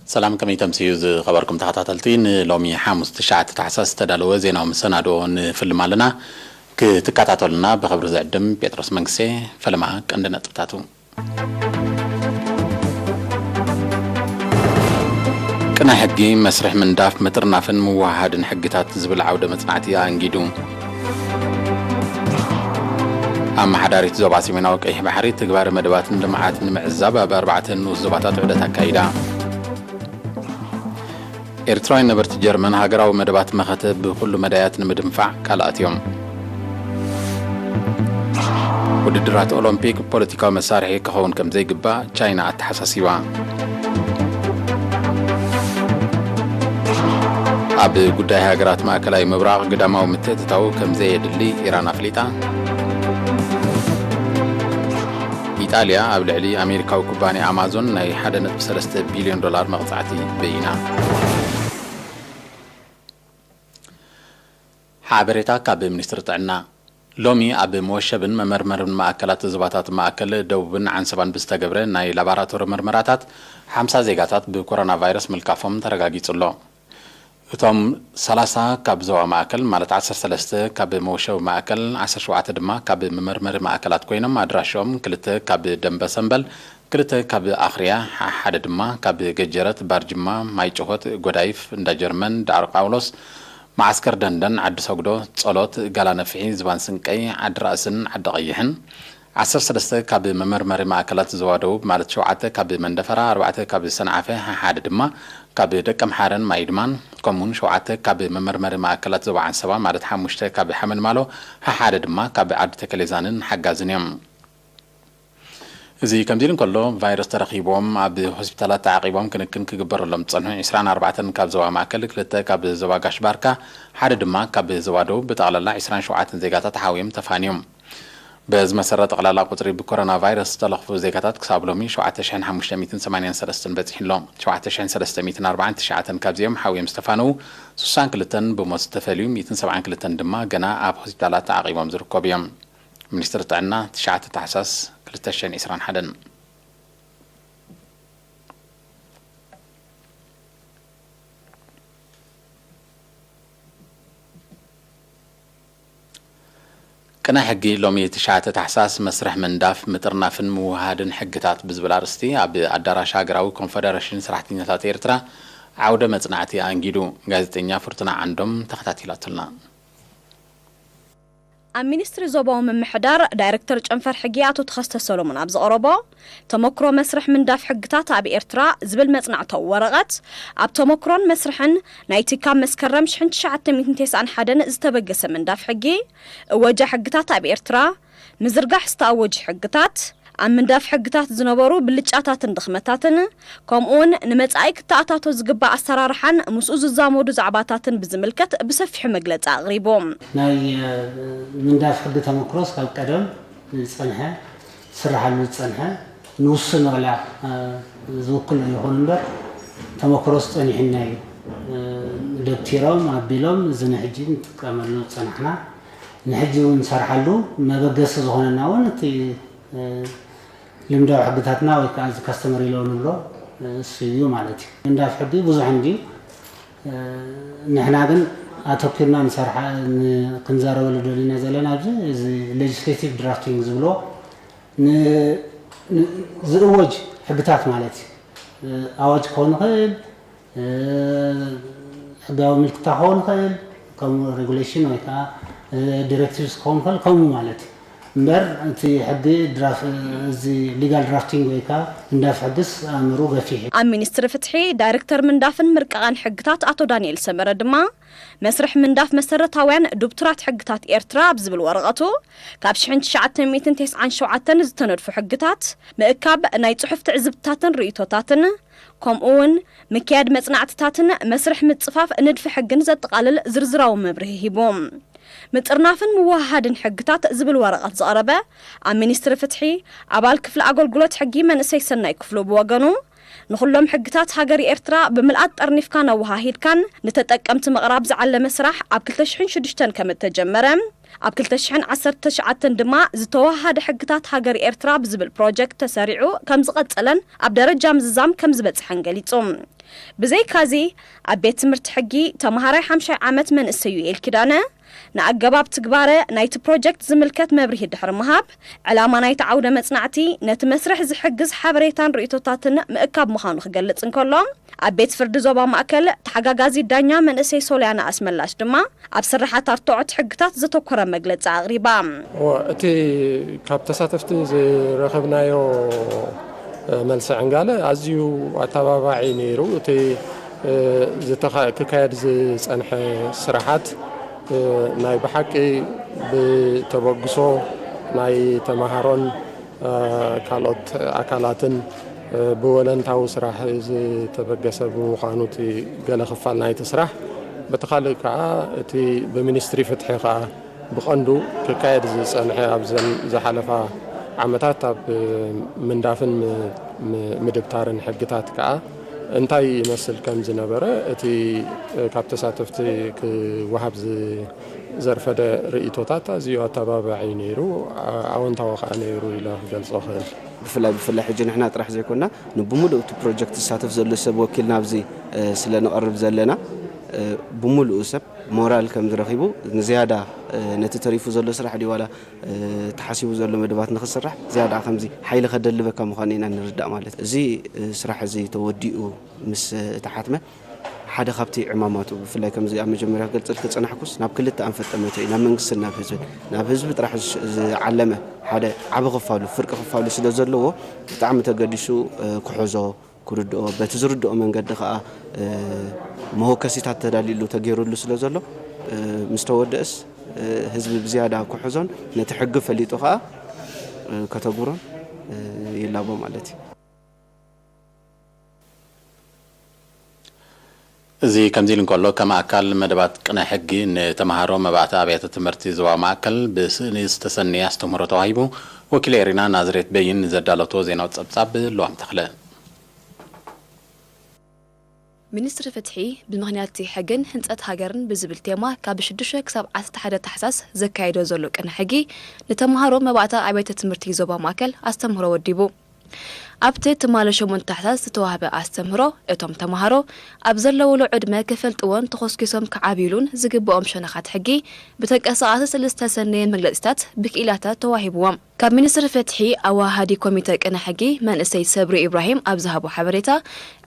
سلام كم يتمسيز خبركم تحتاتلتين لومي حامس تشعت تحساس تدالو زينا ومسنادو نفلم لنا كتكاتاتولنا بخبر زعدم بيترس منكسي فلما كندنا تبتاتو كنا حقي مسرح من داف مترنافن موحدن حقتات زبل عودة مصنعتي انجيدو أما حداريت زوبا سيمينا وكأي بحري تقبار مدوات ندمعات نمعزابة بأربعة وزوباتات عدتها كايدا إرتراي نبرت جرمن هاجراو مدبات مخاطب بكل مدايات نمدنفع كالات يوم ودرات أولمبيك بوليتيكا مسارحي كهون كم زي قبا تشاينا التحساسيوا أب قداي هاجرات ما كلاي مبراغ قدامه ومتتتاو كم زي يدلي إيران أفليتا إيطاليا قبل علي أمريكا وكوباني أمازون ناي 1.3 بليون دولار مقطعتي بينا حابريتا كاب منستر تعنا لومي أب موشبن ممرمرن مأكلات زباتات مأكل دوبن عن سبان بستقبره ناي لاباراتور مرمراتات 5 زيغاتات بكورونا فيروس ملكافهم ترغاقي صلو اتوم 3 كاب زوا مأكل مالت 13 كاب موشب مأكل 17 دما كاب ممرمر مأكلات كوينم أدراشوم كلته كاب دنبسنبل كلته كاب آخريا حد دما كاب ججرت بارجما مايجوهت غدايف دا جرمن دار قاولوس معسكر دندن عد سوقدو صلوت قال نفعي زبان سنقي عد رأسن عد قيحن 13 كاب ممرمر مأكلات زوادو مالت 7 كاب مندفرة 4 كاب سنعفه حد دما كاب دكم حارن مايدمان كمون 7 كاب ممرمر مأكلات زوعن سبا مالت 5 كاب حمل مالو حد دما كاب عد تكليزانن حجازنيم زي كم دين كله فيروس ترقيبهم عب هوسبيتالات تعقيبهم كن كجبر لهم تصنعوا 24 كاب زوا مأكل كلتا كاب زوا قش باركة حد دما كاب زوادو بتعلى الله 20 شوعات زيجات تحاويم تفانيهم بز مسرت على لا قطري بكورونا فيروس تلقفوا زيجات كسابلومي شوعات شحن 583 بتحين لهم شوعات شحن 340 تشعات كاب زيهم حاويم استفانو سوسان كلتن بمستفاليوم 170 كلتن دما جنا عب هوسبيتالات تعقيبهم زركوبيهم منستر تعنا تشعات تحساس كلتشين إسران حدن كنا حقي لومي تشعات تحساس مسرح من داف مترنافن موهادن حقتات بزبلارستي عب أدراش هاجراوي كونفدراشن سرحتين ثلاثة إرترا عودة مصنعتي أنجيدو غازتينيا فرتنا عندهم تختاتيلاتنا المينستر زوباو من محدار دايركتور جنفر حقياتو تخصص سولومون أبز أوروبا تمكرو مسرح من داف حقتات أبي إرترا زبل مصنعتو ورغت أب تمكرون مسرحن نايتيكا مسكرم شحن تشعت 209 حدن استبقس من داف حقي وجه حقتات أبي إرترا مزرقح استأوج حقتات عم من داف حقتات زنبرو باللجاتات اندخمتاتن كومون نمتعيك تاعتاتو زقبا أسرارحان مسؤوز الزامودو زعباتاتن بزملكت بسفح مقلت أغريبهم ناي من داف حقتها مكروس قال قدم نصنحها سرحا نصنحها نوصن ولا زوكل يهون بر تمكروس صنحنا دكتيرام عبيلهم زنحجين كامل نصنحنا نحجيو نسرحلو ما بقص زهوننا ونتي لمداو حقتاتنا ويكاز كاستمر يلون نبرو سيو مالتي من داف حقي بزح عندي نحنا كن اتوكلنا نسرح كنزارو لدولينا زلنا بزي ليجيسليتيف درافتينغ زبلو زوج حقتات مالتي اواج كون خيل حقاو ملكتا هون خيل كم ريغوليشن ويكا دايركتيفز كون خيل كم مالتي مبر أنت حدي دراف زي ليجال درافتينغ ويكا نداف حدث مروجة فيه. المينستر فتحي دايركتور من دافن مركان حقتات أتو دانيال سمرة دما مسرح من داف مسرتها وين دكتورات حقتات إيرترا بزبل ورقته كابشحن شعتن 209 شعتن زتنرف حقتات مأكاب نايت صحف تعزبتاتن ريتوتاتن كم أون مكياد مصنعتاتن مسرح متصفاف ندف حقن زت قالل زرزراو مبرهيبوم مترنافن موهادن حقتات زبل ورقات زقربة عن مينستر فتحي عبال كفل أقول قلت حقي من سيسنا يكفلوا بوغانو نخلهم حقتات هاجري إرترا بملقات أرنيف كان وهاهيد كان نتتأكمت مغراب زعل مسرح عب كلتشحن شدشتن كم تجمرم ኣብ 2019 ድማ ዝተዋሃደ ሕግታት ሃገር ኤርትራ ብዝብል ፕሮጀክት ተሰሪዑ ከም ዝቐጸለን ኣብ ደረጃ ምዝዛም ከም ዝበጽሐን ገሊጾም ብዘይ ካዚ ኣብ ቤት ትምህርቲ ሕጊ ተማሃራይ 50 ዓመት መንእሰይ ዩኤል ኪዳነ ንኣገባብ ትግባረ ናይቲ ፕሮጀክት ዝምልከት መብርሂ ድሕሪ ምሃብ ዕላማ ናይቲ ዓውደ መጽናዕቲ ነቲ መስርሕ ዝሕግዝ ሓበሬታን ርእቶታትን ምእካብ ምዃኑ ክገልጽ እንከሎ ኣብ ቤት ፍርዲ ዞባ ማእከል ተሓጋጋዚ ዳኛ መንእሰይ ሶልያና ኣስመላሽ ድማ ኣብ ስራሓት ኣርትዖት ሕግታት ዘተኮረ መግለጺ ኣቕሪባ እቲ ካብ ተሳተፍቲ ዝረኸብናዮ መልሲ ዕንጋለ ኣዝዩ ኣተባባዒ ነይሩ እቲ ክካየድ ዝጸንሐ ስራሓት ናይ ብሓቂ ብተበግሶ ናይ ተማሃሮን ካልኦት ኣካላትን ብወለንታዊ ስራሕ ዝተበገሰ ብምዃኑ እቲ ገለ ክፋል ናይቲ ስራሕ በተኻልእ ከዓ እቲ ብሚኒስትሪ ፍትሒ ከዓ ብቐንዱ ክካየድ ዝጸንሐ ኣብ ዝሓለፋ ዓመታት ኣብ ምንዳፍን ምድብታርን ሕግታት ከዓ እንታይ ይመስል ከም ዝነበረ እቲ ካብ ተሳተፍቲ ክወሃብ ዘርፈደ ርእቶታት ኣዝዩ ኣተባባዒ ነይሩ ኣወንታዊ ከዓ ነይሩ ኢለ ክገልጾ ክእል ብፍላይ ሕጂ ንሕና ጥራሕ ዘይኮንና ንብሙሉእ እቲ ፕሮጀክት ዝሳተፍ ዘሎ ሰብ ወኪልና ኣብዚ ስለ ነቐርብ ዘለና ብሙሉእ ሰብ ሞራል ከም ዝረኺቡ ንዝያዳ ነቲ ተሪፉ ዘሎ ስራሕ ዲ ዋላ ተሓሲቡ ዘሎ መደባት ንኽስራሕ ዝያዳ ከምዚ ሓይሊ ከደልበካ ምዃኑ ኢና ንርዳእ ማለት እዚ ስራሕ እዚ ተወዲኡ ምስ ተሓትመ ሓደ ካብቲ ዕማማቱ ብፍላይ ከምዚ ኣብ መጀመርያ ገልጽል ክጽናሕኩስ ናብ ክልተ አንፈጠመተ ናብ መንግስትን ናብ ህዝቢ ጥራሕ ዝዓለመ ሓደ ዓብ ክፋሉ ፍርቂ ክፋሉ ስለ ዘለዎ ብጣዕሚ ተገዲሱ ክሕዞ ኩርድኦ በቲ ዝርድኦ መንገዲ ከዓ መሆከሲታት ተዳሊሉ ተገይሩሉ ስለ ዘሎ ምስተወደስ ህዝቢ ብዝያዳ ክሕዞን ነቲ ሕጊ ፈሊጡ ከዓ ከተጉሮን ይላቦ ማለት እዩ እዚ ከምዚ እንከሎ ከማ ኣካል መደባት ቅነ ሕጊ ንተማሃሮ መባእታ ኣብያተ ትምህርቲ ዞባ ማእከል ብስእኒ ዝተሰነየ ኣስተምህሮ ተዋሂቡ ወኪል ኤሪና ናዝሬት በይን ዘዳለቶ ዜናው ጸብጻብ ለዋም ተኽለ ሚኒስትሪ ፍትሒ ብምኽንያት ሕግን ህንጸት ሃገርን ብዝብል ቴማ ካብ 6 ክሳብ 11 ታሕሳስ ዘካይዶ ዘሎ ቅነ ሕጊ ንተማሃሮ መባእታ ኣብያተ ትምህርቲ ዞባ ማእከል ኣስተምህሮ ወዲቡ ኣብቲ ተማለሾሙን ታሕሳስ ዝተዋህበ ኣስተምህሮ እቶም ተማሃሮ ኣብ ዘለውሉ ዕድመ ክፈልጥዎን ተኾስኪሶም ክዓቢሉን ዝግብኦም ሸነኻት ሕጊ ብተንቀሳቓሲ ሰለስተ ሰነየ መግለጺታት ብክኢላታት ተዋሂብዎም ካብ ሚኒስትሪ ፍትሒ ኣዋሃዲ ኮሚቴ ቅነ ሕጊ መንእሰይ ሰብሪ ኢብራሂም ኣብ ዝሃቦ ሓበሬታ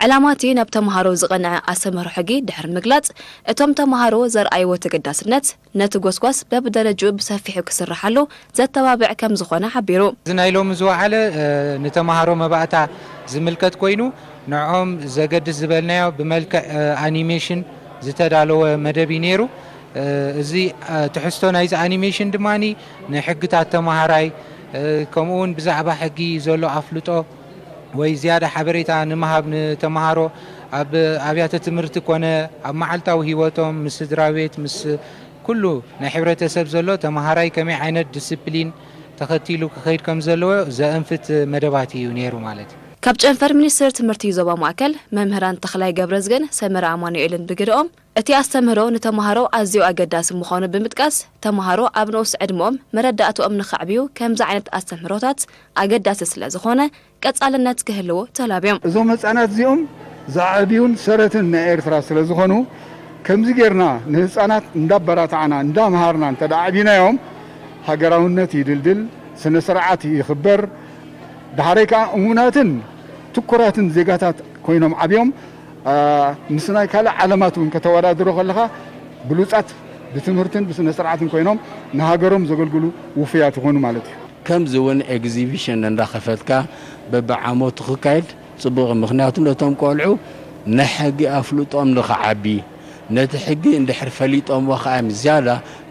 ዕላማቲ ናብ ተማሃሮ ዝቐንዐ ኣስተምህሮ ሕጊ ድሕሪ ምግላጽ እቶም ተማሃሮ ዘርኣይዎ ተገዳስነት ነቲ ጎስጓስ በብደረጃኡ ብሰፊሑ ክስራሓሉ ዘተባብዕ ከም ዝኾነ ሓቢሩ ዝናይሎም ዝወዓለ ንተማሃሮ መባእታ ዝምልከት ኮይኑ ንዖም ዘገድስ ዝበልናዮ ብመልክዕ ኣኒሜሽን ዝተዳለወ መደብ ነይሩ እዚ ትሕዝቶ ናይዚ ኣኒሜሽን ድማኒ ንሕግታት ተማሃራይ ከምኡውን ብዛዕባ ሕጊ ዘሎ ኣፍልጦ ወይ ዝያዳ ሓበሬታ ንምሃብ ንተማሃሮ ኣብ ኣብያተ ትምህርቲ ኮነ ኣብ መዓልታዊ ህይወቶም ምስ ስድራቤት ምስ ኩሉ ናይ ሕብረተሰብ ዘሎ ተማሃራይ ከመይ ዓይነት ዲስፕሊን ተኸቲሉ ክኸይድ ከም ዘለዎ ዘእንፍት መደባት እዩ ነይሩ ማለት እዩ ካብ ጨንፈር ሚኒስትር ትምህርቲ ዞባ ማእከል መምህራን ተኽላይ ገብረዝገን ሰመራ ኣማኑኤልን ብግድኦም እቲ ኣስተምህሮ ንተማሃሮ ኣዝዩ ኣገዳሲ ምዃኑ ብምጥቃስ ተማሃሮ ኣብ ንኡስ ዕድሞኦም መረዳእትኦም ንኸዕብዩ ከምዚ ዓይነት ኣስተምህሮታት ኣገዳሲ ስለ ዝኾነ ቀጻልነት ክህልዎ ተላብዮም እዞም ህፃናት እዚኦም ዝዓብዩን ሰረትን ናይ ኤርትራ ስለ ዝኾኑ ከምዚ ጌርና ንህፃናት እንዳበራትዓና እንዳምሃርና እንተደዓቢናዮም ሃገራውነት ይድልድል ስነ ስርዓት ይኽበር ድሓረይካ እሙናትን ትኩራትን ዜጋታት ኮይኖም ዓብዮም ምስናይ ካልእ ዓለማት እውን ከተወዳድሩ ከለኻ ብሉፃት ብትምህርትን ብስነ ስርዓትን ኮይኖም ንሃገሮም ዘገልግሉ ውፍያት ይኾኑ ማለት እዩ ከምዚ እውን ኤግዚቢሽን እንዳኸፈትካ በብዓመቱ ክካየድ ጽቡቕ ምኽንያቱ ነቶም ቆልዑ ንሕጊ ኣፍልጦም ንኽዓቢ ነቲ ሕጊ እንድሕር ፈሊጦም ከዓ ዝያዳ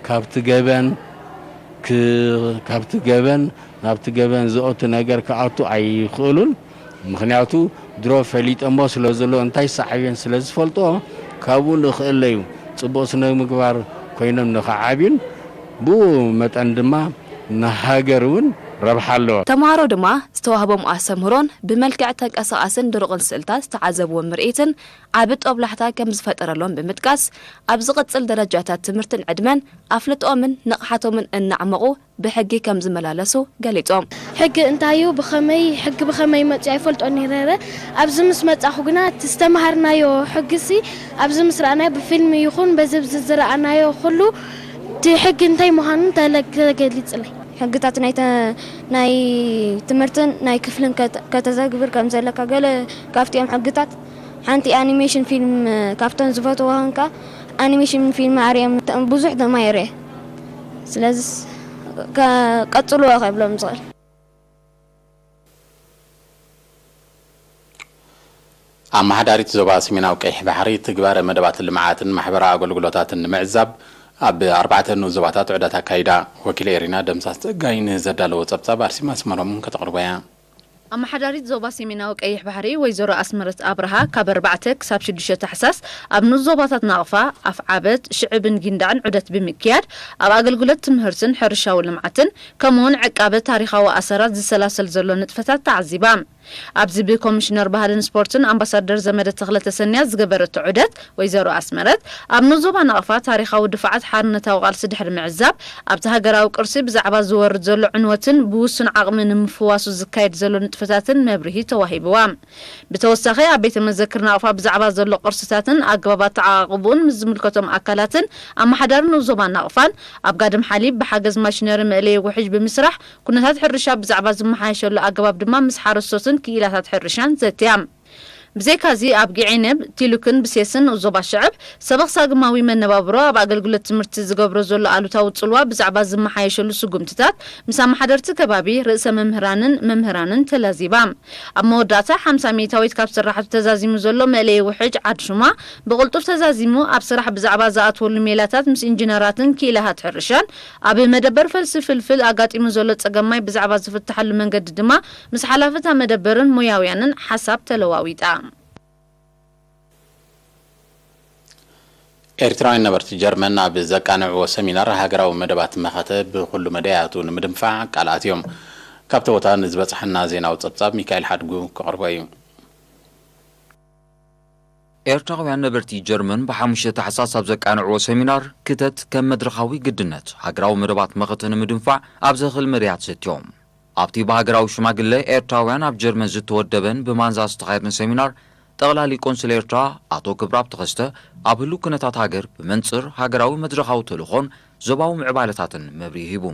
ካብቲ ገበን ዝኦቱ ነገር ከኣቱ ኣይኽእሉን ምኽንያቱ ድሮ ፈሊጦሞ ስለ ዘሎ እንታይ ሰዓብን ስለ ዝፈልጦ ካብኡ ንኽእለዩ ጽቡቕ ስነ ምግባር ኮይኖም ንኽዓብዩን ብኡ መጠን ድማ ንሃገር እውን ረብሓ ኣለዎ ተማሃሮ ድማ ዝተዋህቦም ኣስተምህሮን ብመልክዕ ተንቀሳቓስን ድርቕን ስእልታት ዝተዓዘብዎ ምርኢትን ዓብ ጦብላሕታ ከም ዝፈጠረሎም ብምጥቃስ ኣብ ዝቕጽል ደረጃታት ትምህርትን ዕድመን ኣፍልጦምን ንቕሓቶምን እናዕመቑ ብሕጊ ከም ዝመላለሱ ገሊጾም ሕጊ እንታዩ ብኸመይ መጽ ኣይፈልጦ ነይረ ኣብዚ ምስ መጻኹ ግና ዝተማሃርናዮ ሕጊሲ ኣብዚ ምስ ረኣናዮ ብፊልም ይኹን በዝብ ዝረኣናዮ ኩሉ እቲ ሕጊ እንታይ ምዃኑ ተገሊጽለይ ሕግታት ናይ ትምህርትን ናይ ክፍልን ከተዘግብር ከም ዘለካ ገለ ካብቲኦም ሕግታት ሓንቲ ኣኒሜሽን ፊልም ካብተን ዝፈትወንካ ኣኒሜሽን ፊልም ኣርዮም ብዙሕ ድማ የርአ ስለዚ ቀጽልዎ ኸብሎም ዝኽእል ኣማሓዳሪት ዞባ ሰሜናዊ ቀይሕ ባሕሪ ትግባር መደባት ልምዓትን ማሕበራዊ ኣገልግሎታትን ንምዕዛብ ኣብ 4 ዞባታት ዑደት ኣካይዳ ወኪል ኤሪና ደምሳስ ጸጋይ ንዘዳለዎ ጸብጻብ ኣርሲማ ስመሮም ከተቕርበያ ኣማሓዳሪት ዞባ ሰሜናዊ ቀይሕ ባሕሪ ወይዘሮ ኣስመረት ኣብርሃ ካብ 4 ክሳብ 6 ታሕሳስ ኣብ ዞባታት ናቕፋ ኣፍዓበት ሽዕብን ጊንዳዕን ዑደት ብምክያድ ኣብ ኣገልግሎት ትምህርትን ሕርሻዊ ልምዓትን ከምኡውን ዕቃበት ታሪኻዊ ኣሰራት ዝሰላሰል ዘሎ ንጥፈታት ተዓዚባ ኣብዚ ብኮሚሽነር ባህልን ስፖርትን ኣምባሳደር ዘመደ ተኽለ ተሰንያ ዝገበረቶ ዑደት ወይዘሮ ኣስመረት ኣብ ዞባ ናቕፋ ታሪኻዊ ድፍዓት ሓርነታዊ ቃልሲ ድሕሪ ምዕዛብ ኣብቲ ሃገራዊ ቅርሲ ብዛዕባ ዝወርድ ዘሎ ዕንወትን ብውሱን ዓቕሚ ንምፍዋሱ ዝካየድ ዘሎ ንጥፈታትን መብርሂ ተዋሂብዋ ብተወሳኺ ኣብ ቤተ መዘክር ናቕፋ ብዛዕባ ዘሎ ቅርስታትን ኣገባባት ተዓቃቅቡን ምስ ዝምልከቶም ኣካላትን ኣማሓዳሪ ዞባ ናቕፋን ኣብ ጋድም ሓሊብ ብሓገዝ ማሽነሪ መእለይ ውሕጅ ብምስራሕ ኩነታት ሕርሻ ብዛዕባ ዝመሓየሸሉ ኣገባብ ድማ ምስ ሓረስቶትን كيلات حرشان زتيام بزيكازي ኣብ ጊዕነብ ቲሉክን ብሴስን ዞባ ሽዕብ ሰበኽ ሳግማዊ መነባብሮ ኣብ ኣገልግሎት ትምህርቲ ዝገብሮ ዘሎ ኣሉታዊ ጽልዋ ብዛዕባ ዝመሓየሸሉ ስጉምትታት ምስ ኣማሓደርቲ ከባቢ ርእሰ መምህራንን ተላዚባ ኣብ መወዳእታ 50 ሜታዊት ካብ ስራሕቱ ተዛዚሙ ዘሎ መለይ ውሕጅ ዓድሹማ ብቕልጡፍ ተዛዚሙ ኣብ ስራሕ ብዛዕባ ዝኣትወሉ ሜላታት ምስ ኢንጂነራትን ኪላሃት ሕርሻን ኣብ መደበር ፈልሲ ፍልፍል ኣጋጢሙ ዘሎ ጸገማይ ብዛዕባ ዝፍትሐሉ መንገዲ ድማ ምስ ሓላፍታ መደበርን ሙያውያንን ሓሳብ ተለዋዊጣ ኤርትራውያን ነበርቲ ጀርመን ኣብ ዘቃንዕዎ ሰሚናር ሃገራዊ መደባት መኸተ ብኩሉ መድያቱ ንምድንፋዕ ቃላት እዮም ካብቲ ቦታ ንዝበፅሐና ዜናዊ ጸብጻብ ሚካኤል ሓድጉ ክቕርቦ እዩ ኤርትራውያን ነበርቲ ጀርመን ብ5 ታሕሳስ ኣብ ዘቃንዕዎ ሰሚናር ክተት ከም መድረኻዊ ግድነት ሃገራዊ መደባት መኸተ ንምድንፋዕ ኣብ ዘኽእል መድያት ሰትዮም ኣብቲ ብሃገራዊ ሽማግለ ኤርትራውያን ኣብ ጀርመን ዝተወደበን ብማንዛ ዝተኻየድን ሰሚናር ጠቕላሊ ቆንስል ኤርትራ ኣቶ ክብራብ ተኸስተ ኣብ ህሉ ኩነታት ሃገር ብመንጽር ሃገራዊ መድረኻዊ ተልእኾን ዞባዊ ምዕባለታትን መብርሂ ሂቡ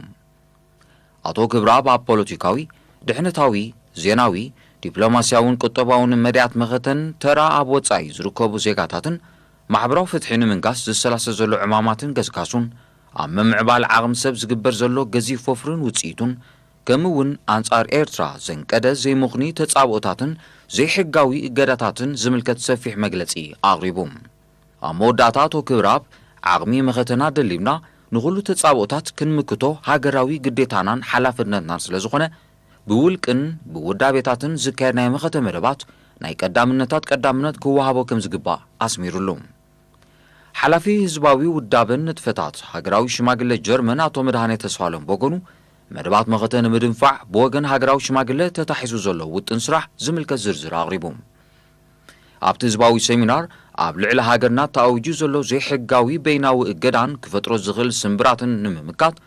ኣቶ ክብራብ ኣብ ፖለቲካዊ ድሕነታዊ ዜናዊ ዲፕሎማስያውን ቁጠባውን መድያት መኸተን ተራ ኣብ ወጻኢ ዝርከቡ ዜጋታትን ማሕበራዊ ፍትሒ ንምንጋስ ዝሰላሰ ዘሎ ዕማማትን ገስጋሱን ኣብ ምምዕባል ዓቕሚ ሰብ ዝግበር ዘሎ ገዚፍ ወፍርን ውፅኢቱን ከምውን አንጻር ኤርትራ ዘንቀደ ዘይሙኽኒ ተጻብኦታትን ዘይሕጋዊ እገዳታትን ዝምልከት ሰፊሕ መግለጺ ኣቕሪቡ ኣብ መወዳእታ ኣቶ ክብራብ ዓቕሚ መኸተና ደሊብና ንኹሉ ተጻብኦታት ክንምክቶ ሃገራዊ ግዴታናን ሓላፍነትናን ስለ ዝኾነ ብውልቅን ብውዳቤታትን ዝካየድ ናይ መኸተ መደባት ናይ ቀዳምነት ክወሃቦ ከም ዝግባእ ኣስሚሩሉ ሓላፊ ህዝባዊ ውዳበን ንጥፈታት ሃገራዊ ሽማግለ ጀርመን ኣቶ መድሃኔ ተስፋሎም በጎኑ መደባት መኸተ ንምድንፋዕ ብወገን ሃገራዊ ሽማግለ ተታሒዙ ዘሎ ውጥን ስራሕ ዝምልከት ዝርዝር ኣቕሪቡ ኣብቲ ህዝባዊ ሰሚናር ኣብ ልዕሊ ሃገርና ተኣውጁ ዘሎ ዘይሕጋዊ በይናዊ እገዳን ክፈጥሮ ዝኽእል ስምብራትን ንምምካት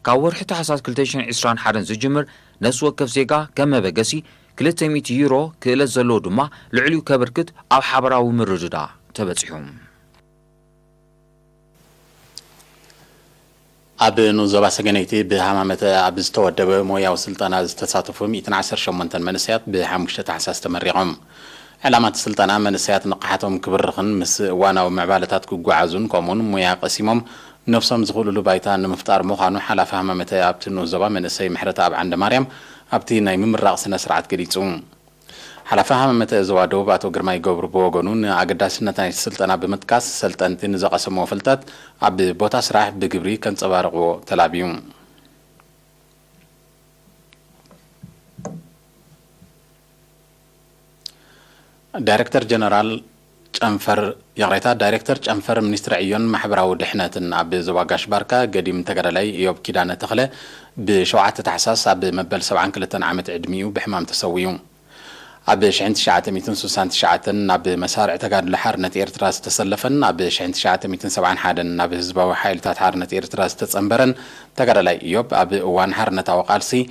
ካብ ወርሒ ታሕሳስ 2021 ዝጅምር ነፍሲ ወከፍ ዜጋ ከም መበገሲ 200 ዩሮ ክእለት ዘለዎ ድማ ልዕልዩ ከበርክት ኣብ ሓበራዊ ምርድዳ ተበፂሑ ኣብ ዞባ ሰገነይቲ ብሃማመተ ኣብ ዝተወደበ ሞያዊ ስልጠና ዝተሳተፉ 118 መንእሰያት ብ5 ታሕሳስ ተመሪቖም ዕላማት ስልጠና መንእሰያት ንቕሓቶም ክብርኽን ምስ እዋናዊ ምዕባለታት ክጓዓዙን ከምኡውን ሞያ ቀሲሞም ነፍሶም ዝኽእልሉ ባይታ ንምፍጣር ምዃኑ ሓላፊ ሃማመተ ኣብቲ ዞባ መንእሰይ ምሕረታ ኣብ ዓንደ ማርያም ኣብቲ ናይ ምምራቕ ስነ ስርዓት ገሊጹ ሓላፊ ሃማመተ ዞባ ደቡብ ኣቶ ግርማይ ገብሩ ብወገኑ ንኣገዳስነት ናይ ስልጠና ብምጥቃስ ሰልጠንቲ ንዘቐሰምዎ ፍልጠት ኣብ ቦታ ስራሕ ብግብሪ ከንፀባርቕዎ ተላብዩ ዳይሬክተር ጀነራል ጨንፈር የቅሬታ ዳይሬክተር ጨንፈር ሚኒስትር ዕዮን ማሕበራዊ ድሕነትን ኣብ ዞባ ጋሽ ባርካ ገዲም ተጋዳላይ ኢዮብ ኪዳነ ተኽለ ብ7 ታሕሳስ ኣብ መበል 72 ዓመት ዕድሚኡ ብሕማም ተሰዊዩ ኣብ 1969 ናብ መሳርዕ ተጋድሎ ሓርነት ኤርትራ ዝተሰለፈን ኣብ 1971 ናብ ህዝባዊ ሓይልታት ሓርነት ኤርትራ ዝተጸንበረን ተጋዳላይ ኢዮብ ኣብ እዋን ሓርነታዊ ቃልሲ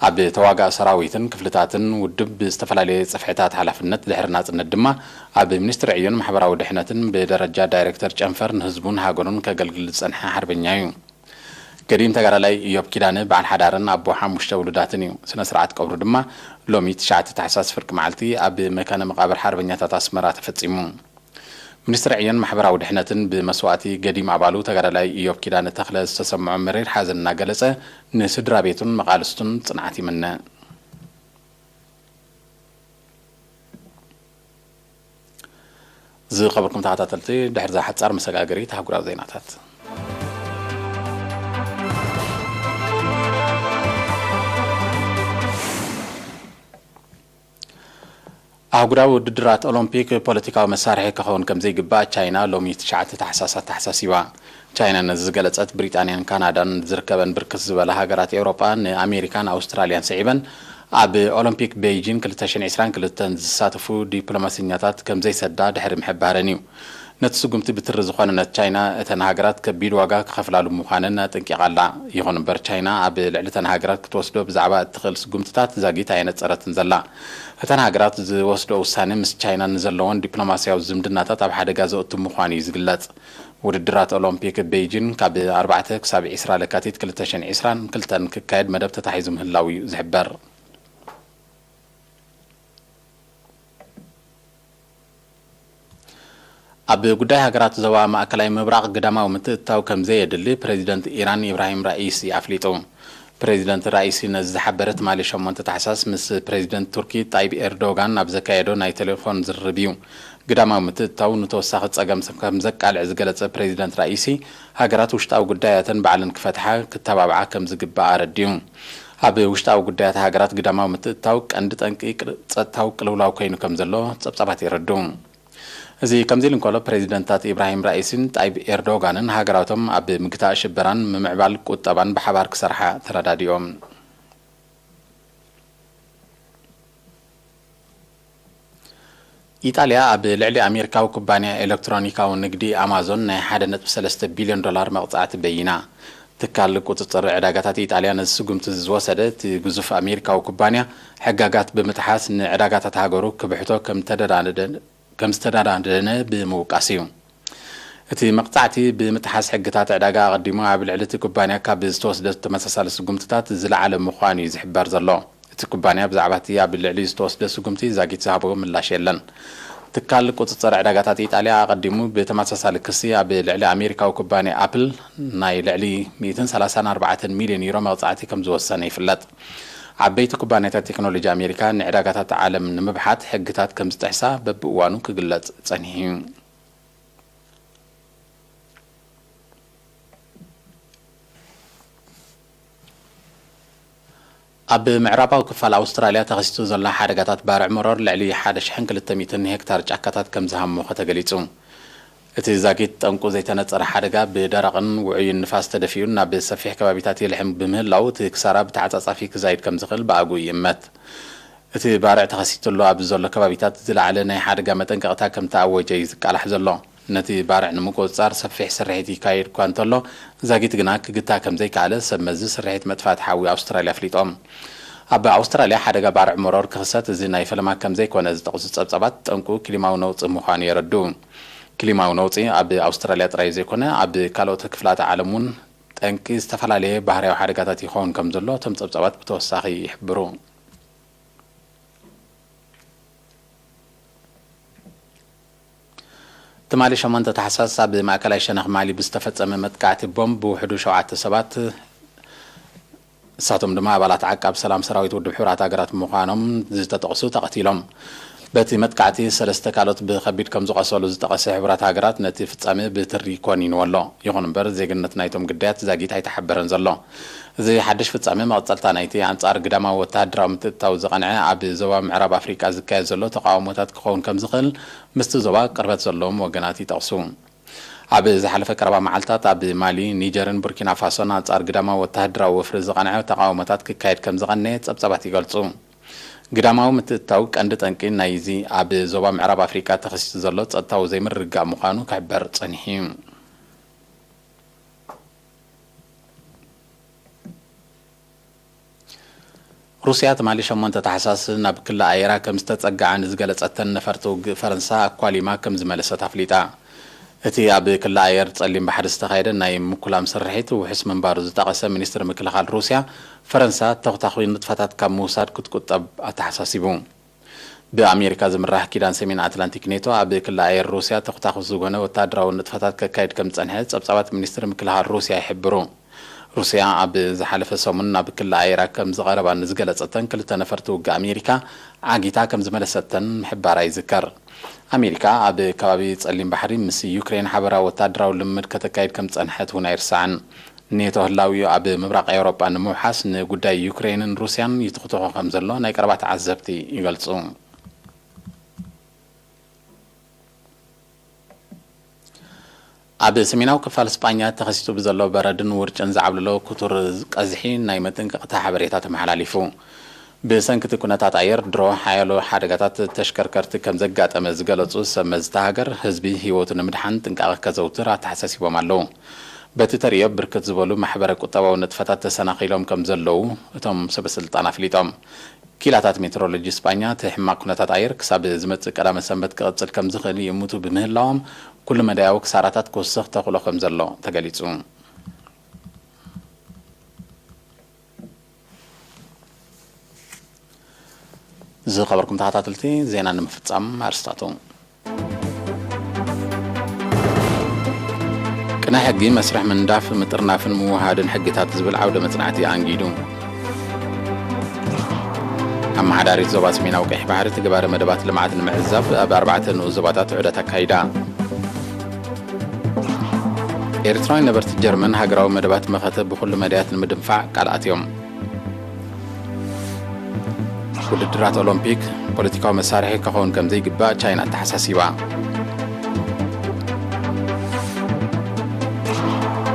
ኣብ ተዋጋእ ሰራዊትን ክፍልታትን ውድብ ብዝተፈላለየ ጽፍሕታት ሓላፍነት ድሕሪ ናጽነት ድማ ኣብ ሚኒስትሪ ዕዮን ማሕበራዊ ድሕነትን ብደረጃ ዳይሬክተር ጨንፈር ንህዝቡን ሃገሩን ከገልግል ዝጸንሐ ሓርበኛ እዩ ገዲም ተጋዳላይ ኢዮብ ኪዳነ በዓል ሓዳርን ኣቦ 5 ውሉዳትን እዩ ስነ ስርዓት ቀብሩ ድማ ሎሚ 9 ታሕሳስ ፍርቂ መዓልቲ ኣብ መካነ መቃብር ሓርበኛታት ኣስመራ ተፈጺሙ ሚኒስትሪ ዕዮን ማሕበራዊ ድሕነትን ብመስዋእቲ ገዲም ኣባሉ ተጋዳላይ ኢዮብ ኪዳነ ተኽለ ዝተሰምዖ መሪር ሓዘን እናገለጸ ንስድራ ቤቱን መቃልስቱን ጽንዓት ይመነ ዝኸበርኩም ተኸታተልቲ ድሕሪ ዛ ሓጻር መሰጋገሪ ተሃጉራዊ ዜናታት ኣህጉራዊ ውድድራት ኦሎምፒክ ፖለቲካዊ መሳርሒ ክኸውን ከም ዘይግባእ ቻይና ሎሚ 9 ታሕሳስ ተሓሳሲባ ቻይና ነዚ ዝገለጸት ብሪጣንያን ካናዳን ዝርከበን ብርክት ዝበለ ሃገራት ኤውሮጳ ንኣሜሪካን ኣውስትራልያን ስዒበን ኣብ ኦሎምፒክ ቤይጂን 2022 ዝሳተፉ ዲፕሎማስኛታት ከም ዘይሰዳ ድሕሪ ምሕባረን እዩ ነቲ ስጉምቲ ብትሪ ዝኾነ ነት ቻይና እተን ሃገራት ከቢድ ዋጋ ክኸፍላሉ ምዃነን ጠንቂቓላ ይኹን እምበር ቻይና ኣብ ልዕሊ እተን ሃገራት ክትወስዶ ብዛዕባ እትኽእል ስጉምትታት ዛጊታ ኣየነፀረትን ዘላ እተን ሃገራት ዝወስዶ ውሳነ ምስ ቻይና ንዘለዎን ዲፕሎማስያዊ ዝምድናታት ኣብ ሓደጋ ዘእቱ ምዃኑ እዩ ዝግለጽ ውድድራት ኦሎምፒክ ቤይጂን ካብ 4 ክሳብ 20 ለካቲት 2022 ክካየድ መደብ ተታሒዙ ምህላው እዩ ዝሕበር ኣብ ጉዳይ ሃገራት ዞባ ማእከላይ ምብራቅ ገዳማዊ ምትእትታው ከም ዘየድሊ ፕሬዚደንት ኢራን ኢብራሂም ራኢሲ ኣፍሊጡ ፕሬዚደንት ራኢሲ ነዚ ዝሓበረ ትማሊ 8 ታሕሳስ ምስ ፕሬዚደንት ቱርኪ ጣይብ ኤርዶጋን ኣብ ዘካየዶ ናይ ቴሌፎን ዝርርብ እዩ ገዳማዊ ምትእትታው ንተወሳኺ ጸገም ከም ዘቃልዕ ዝገለጸ ፕሬዚደንት ራኢሲ ሃገራት ውሽጣዊ ጉዳያትን ባዕልን ክፈትሓ ክተባብዓ ከም ዝግባእ ኣረዲዩ ኣብ ውሽጣዊ ጉዳያት ሃገራት ገዳማዊ ምትእትታው ቀንዲ ጠንቂ ጸጥታዊ ቅልውላው ኮይኑ ከም ዘሎ ጸብጻባት ይረዱ እዚ ከምዚ ኢሉ እንከሎ ፕሬዚደንታት ኢብራሂም ራኢሲን ጣይብ ኤርዶጋንን ሃገራቶም ኣብ ምግታእ ሽበራን ምምዕባል ቁጠባን ብሓባር ክሰርሓ ተረዳዲኦም ኢጣልያ ኣብ ልዕሊ ኣሜሪካዊ ኩባንያ ኤሌክትሮኒካዊ ንግዲ ኣማዞን ናይ 1.3 ቢልዮን ዶላር መቕጻዕቲ በይና ትካል ቁጥጥር ዕዳጋታት ኢጣልያ ነዚ ስጉምቲ ዝወሰደ እቲ ግዙፍ ኣሜሪካዊ ኩባንያ ሕጋጋት ብምትሓስ ንዕዳጋታት ሃገሩ ክብሕቶ ከም ዝተዳዳደነ ብምውቃስ እዩ እቲ መቕጻዕቲ ብምትሓስ ሕግታት ዕዳጋ ኣቐዲሙ ኣብ ልዕሊ እቲ ኩባንያ ካብ ዝተወስደ ተመሳሳሊ ስጉምትታት ዝለዓለ ምዃኑ እዩ ዝሕበር ዘሎ እቲ ኩባንያ ብዛዕባ እቲ ኣብ ልዕሊ ዝተወስደ ስጉምቲ ዛጊት ዝሃቦ ምላሽ የለን ትካል ቁጥጥር ዕዳጋታት ኢጣልያ ኣቐዲሙ ብተመሳሳሊ ክሲ ኣብ ልዕሊ ኣሜሪካዊ ኩባንያ ኣፕል ናይ ልዕሊ 134 ሚልዮን ዩሮ መቕጻዕቲ ከም ዝወሰነ ይፍለጥ ዓበይቲ ኩባንያታት ቴክኖሎጂ ኣሜሪካ ንዕዳጋታት ዓለም ንምብሓት ሕግታት ከም ዝጥሕሳ በብእዋኑ ክግለጽ ጸኒሑ እዩ ኣብ ምዕራባዊ ክፋል ኣውስትራልያ ተኸሲቱ ዘሎ ሓደጋታት ባርዕ መሮር ልዕሊ 1200 ሄክታር ጫካታት ከም ዝሃሞ ተገሊጹ እቲ ዛጊት ጠንቁ ዘይተነጸረ ሓደጋ ብደረቕን ውዑይን ንፋስ ተደፊኡ ናብ ሰፊሕ ከባቢታት የልሕም ብምህላው እቲ ክሳራ ብተዓጻጻፊ ክዛይድ ከም ዝኽእል ብኣጉ ይእመት እቲ ባርዕ ተኸሲቱሎ ኣብ ዘሎ ከባቢታት ዝለዓለ ናይ ሓደጋ መጠንቀቕታ ከም ተኣወጀ እዩ ዝቃላሕ ዘሎ ነቲ ባርዕ ንምቁፅጻር ሰፊሕ ስርሒት ይካየድ እኳ እንተሎ ዛጊት ግና ክግታ ከም ዘይከኣለ ሰብ መዚ ስርሒት መጥፋእቲ ሓዊ ኣውስትራልያ ኣፍሊጦም ኣብ ኣውስትራልያ ሓደጋ ባርዕ መሮር ክኽሰት እዚ ናይ ፈለማ ከም ዘይኮነ ዝጠቕሱ ጸብጻባት ጠንቁ ክሊማዊ ነውፂ ምዃኑ የረዱ ክሊማዊ ነውፂ ኣብ ኣውስትራልያ ጥራይ ዘይኮነ ኣብ ካልኦት ክፍላት ዓለም እውን ጠንቂ ዝተፈላለየ ባህርያዊ ሓደጋታት ይኸውን ከም ዘሎ እቶም ጸብጻባት ብተወሳኺ ይሕብሩ ትማሊ 8 ታሕሳስ ኣብ ማእከላይ ሸነኽ ማሊ ብዝተፈጸመ መጥቃዕቲ ቦምብ ብውሕዱ 7 ሰባት እሳቶም ድማ ኣባላት ዓቃብ ሰላም ሰራዊት ውድብ ሕቡራት ሃገራት ምዃኖም ዝተጠቕሱ ተቐቲሎም بتي متكعتي سلسته كالوت بخبير كم زقاسولو زتقاسي حبرات هاجرات نتي فتصامي بتري كونين والله يغون بر زيغنت نايتهم قديات زاقيت هيتحبرن زلو زي حدش فتصامي مقصلتا نايتي عنصار قداما وتادرا متتاو زقنعي عبي زوا معرب افريكا زكاي زلو تقاوموتات كخون كم زقل مست زوا قربت زلوم وغناتي تقسوم عبي زحلفة كربا معلتات عبي مالي نيجرن بوركينا فاسو عنصار قداما وتادرا وفر زقنعي وتقاوموتات كايد كم زقنيت صبصبات يقلصو قداماو متتاوك عند تنكين نايزي عبي زوبا معرب افريكا تخصيص زلو تصطاو زي مرقا مقانو كعبر صنحيم روسيا تمالي شمونتا تحساس ناب كل ايرا كم ستتصقع عن زغلصتن نفرتو فرنسا اكواليما كم زملست افليطا اتي اب كل اير تصليم بحر استخايدن ناي مكلام سرحيت وحس منبار زتقسم منستر مكلخال روسيا فرنسا تختخوي نطفتات كم موساد كتكتب اتحساسيبون بامريكا زمراح كيدان سمين اتلانتيك نيتو اب كل اير روسيا تختخو زغونه وتادراو نطفتات كايد كم صنحت صبصبات منستر مكلخال روسيا يحبرون روسيا اب زحلف سومن اب كل ايرا كم زغربا نزغلصتن كل تنفرتو امريكا عاغيتا كم زملستن محبارا يذكر امريكا اب كبابي صليم بحري مس يوكرين حبرا وتادراو لمد كتكايد كم صنحت هنا يرسعن نيتو هلاوي اب مبرق اوروبا نموحاس نغداي يوكرينن روسيان يتخطو كم زلو ناي قربات عزبتي يغلصو اب سميناو كفال اسبانيا تخصيصو بزلو بردن ورچن زعبللو كتور قزحين ناي متنققتا حبريتات محلاليفو بسنكت كناتات اير درو حيلو حادغاتات تشكركرت كم زغاطم زغلصو سمزتا هاجر حزبي هيوتن مدحان تنقاق كزوتر تحساسيبو مالو بتتريب بركت زبلو محبر قطباو نطفتات تسناخيلهم كم زلو اتم سبسلطان افليطم كيلاتات ميترولوجي اسبانيا تحما كناتات اير كساب زمت قدام سنبت قصل كم زخل يموتو بمهلاهم كل مدايو كساراتات كوسخ تخلو كم زلو تغليصو زي خبركم تحتاتلتي زينا نمفصام ارستاتو كنا حقي مسرح من داف مطرنافن موهادن حقيتات زبل عوده مصنعتي انجيدو اما حداريت زوبات ميناو قيح بحر تجبار مدبات لمعات المعزف باربعه نوزباتات عده تكايدا إيرتراين نبرت جرمن هاجراو مدبات مخاطب بكل مديات المدفع قالات يوم ودرات أولمبيك بوليتيكاو مسارحي كهون كم زي جبا تشاينا تحساسيبا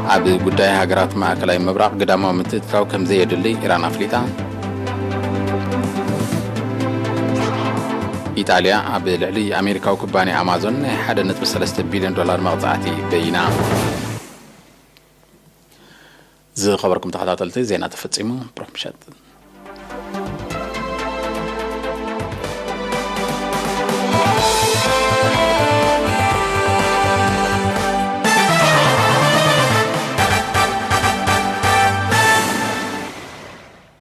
عبد قداي هاجرات مع كلاي مبرق قدامه متتكاو كم زي يدلي إيران أفليتا إيطاليا عبد العلي أمريكا وكباني أمازون حدا نتب 3 بليون دولار مقطعتي بينا زي خبركم تحتاتلتي زينا تفتصيمو بروح مشات